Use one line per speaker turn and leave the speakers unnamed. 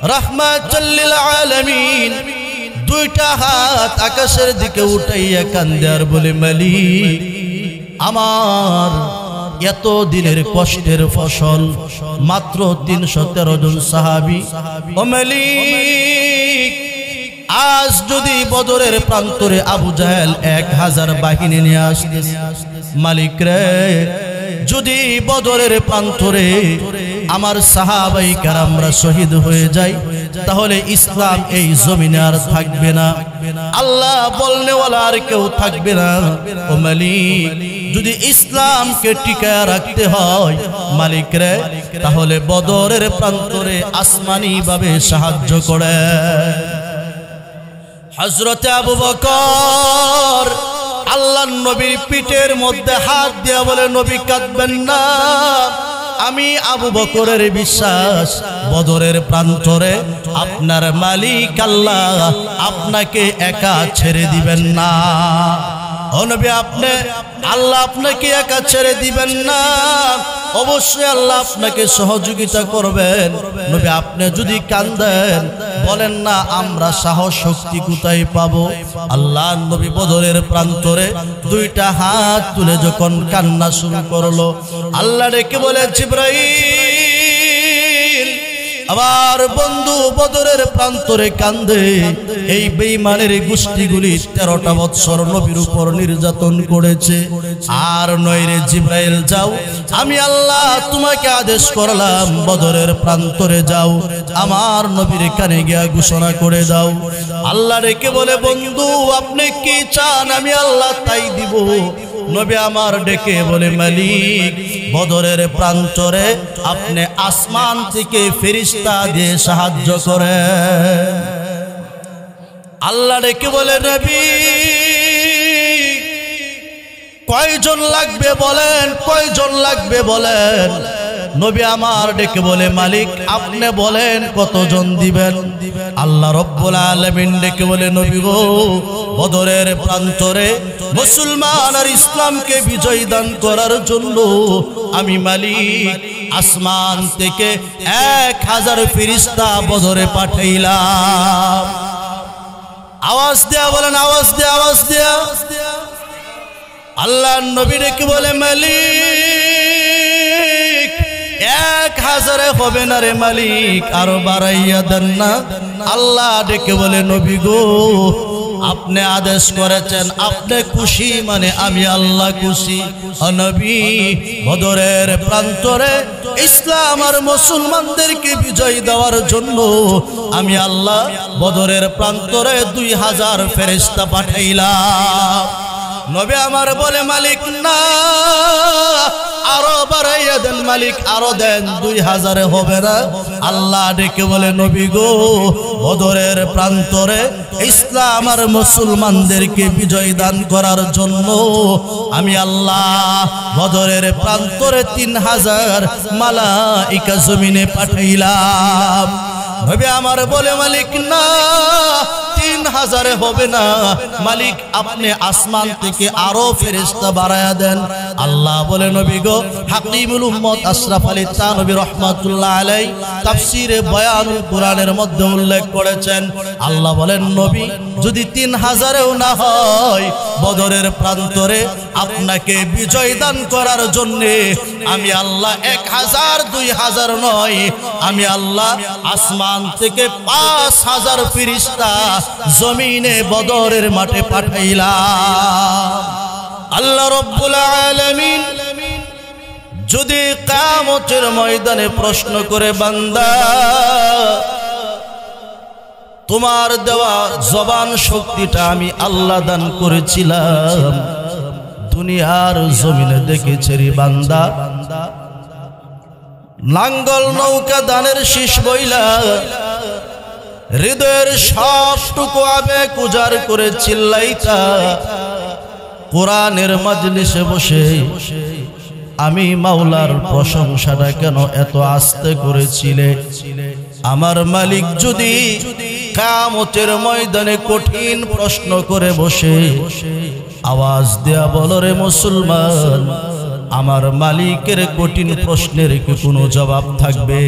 রাহমাতুল লিল আলামিন দুইটা হাত আকাশের দিকে উঠাইয়া কান্দে আর বলে, মালিক আমার এত দিনের কষ্টের ফসল মাত্র 313 জন সাহাবী। ও মালিক, আজ যদি বদরের প্রান্তরে আবু জাহেল 1000 বাহিনী নিয়ে আসতে, মালিক রে, যদি বদরের প্রান্তরে আমার সাহাবায়ে কেরামরা শহীদ হয়ে যায়, তাহলে ইসলাম এই জমিনে আর থাকবে না, আল্লাহ বলনেওয়ালা আর কেউ থাকবে না। ও মালিক, যদি ইসলামকে টিকায় রাখতে হয় মালিক রে, তাহলে বদরের প্রান্তরে আসমানি ভাবে সাহায্য করে। হযরত আবু বকর আল্লাহর নবীর পিঠের মধ্যে হাত দিয়া বলে, নবী কাঁদবেন না, আমি আবু বকরের বিশ্বাস বদরের প্রান্তরে আপনার মালিক আল্লাহ আপনাকে একা ছেড়ে দিবেন না। ও নবী, আল্লাহ আপনাকে একা ছেড়ে দিবেন না, অবশ্যই আল্লাহ আপনাকে সহযোগিতা করবেন। নবী, আপনি যদি কাঁদেন, বলেন না আমরা সাহস শক্তি কোথায় পাবো? আল্লাহ নবী বদরের প্রান্তরে দুইটা হাত তুলে যখন কান্না শুরু করলো, আল্লাহ ডেকে বলে, জিবরাইল আবার বন্ধু বদরের প্রান্তরে কান্দে, এই বেঈমানের গোষ্ঠীগুলি 13টা বৎসর নবীর উপর নির্যাতন করেছে। আর নয় রে জিবরাইল, যাও, আমি আল্লাহ তোমাকে আদেশ করলাম বদরের প্রান্তরে যাও, আমার নবীর কানে গিয়া ঘোষণা করে দাও। আল্লাহ রেখে বলে, বন্ধু আপনি কি চান আমি আল্লাহ তাই দিব। নবী আমার ডেকে বলে, মালিক বদরের প্রান্তরে আপনি আসমান থেকে ফেরেশতা দিয়ে সাহায্য করে। আল্লাহ ডেকে বলে, নবী কয়জন লাগবে বলেন, কয়জন লাগবে বলেন। নবী আমার ডেকে বলে, মালিক আপনি বলেন কতজন দিবেন। আল্লাহ রব্বুল আলামিন ডেকে বলে, নবী গো, বদরের প্রান্তরে মুসলমান আর ইসলামকে বিজয় দান করার জন্য আমি মালিক আসমান থেকে 1000 ফেরেশতা বদরে পাঠাইলাম। আওয়াজ দেয়া বলেন, আওয়াজ দেয়া, আওয়াজ দেয়া। আল্লাহ নবী ডেকে বলে, মালিক 1000 হবে না রে মালিক, আরো বাড়াইয়া দেন না। আল্লাহ ডেকে বলে, নবী গো, আপনি আদেশ করেছেন, আপনি খুশি মানে আমি আল্লাহ খুশি। ও নবী, বদরের প্রান্তরে ইসলাম আর মুসলমানদেরকে বিজয় দেওয়ার জন্য আমি আল্লাহ বদরের প্রান্তরে 2000 ফেরেশতা পাঠাইলাম। নবী আমার বলে, মালিক না, আরো বাড়াইয়া দেন মালিক, আরো দেন, 2000 হবে না। আল্লাহ ডেকে বলে, নবী গো, বদরের প্রান্তরে ইসলাম আর মুসলমানদেরকে বিজয় দান করার জন্য আমি আল্লাহ বদরের প্রান্তরে 3000 মালাইকা জমিনে পাঠাইলাম। নবী আমার বলে, মালিক না, 3000 হবে না মালিক, আপনি আসমান থেকে আরো ফেরেশতা বাড়ায়া দেন। আল্লাহ বলে, নবী গো, হাকিমুল উম্মত আশরাফ আলী থানভী রাহমাতুল্লাহ আলাইহি তাফসীরে বয়ানুল কুরআনের মধ্যে উল্লেখ করেছেন, আল্লাহ বলেন, নবী যদি 3000-এও না হয়, বদরের প্রান্তরে আপনাকে বিজয় দান করার জন্য আমি আল্লাহ 1000 2000 নয়, আমি আল্লাহ আসমান থেকে 5000 ফেরেশতা জমিনে বদরের মাঠে পাঠাইলাম। আল্লাহ রব্বুল আলামিন যদি কিয়ামতের ময়দানে প্রশ্ন করে, বান্দা তোমার দেওয়া জবান শক্তিটা আমি আল্লাহ দান করেছিলাম, দুনিয়ার জমিনে দেখেছে রে বান্দা, লাঙ্গল নৌকা দানের শীষ বইলা হৃদয়ের সবটুকু আবেগ উজাড় করে চিল্লাইতা কোরআনের মাজলিসে বসে আমি মাওলার প্রশংসাটা কেন এত আস্তে করেছিলে। আমার মালিক যদি কিয়ামতের ময়দানে কঠিন প্রশ্ন করে বসে, আওয়াজ দেয়া বলো রে মুসলমান, আমার মালিকের কঠিন প্রশ্নের কি কোনো জবাব থাকবে?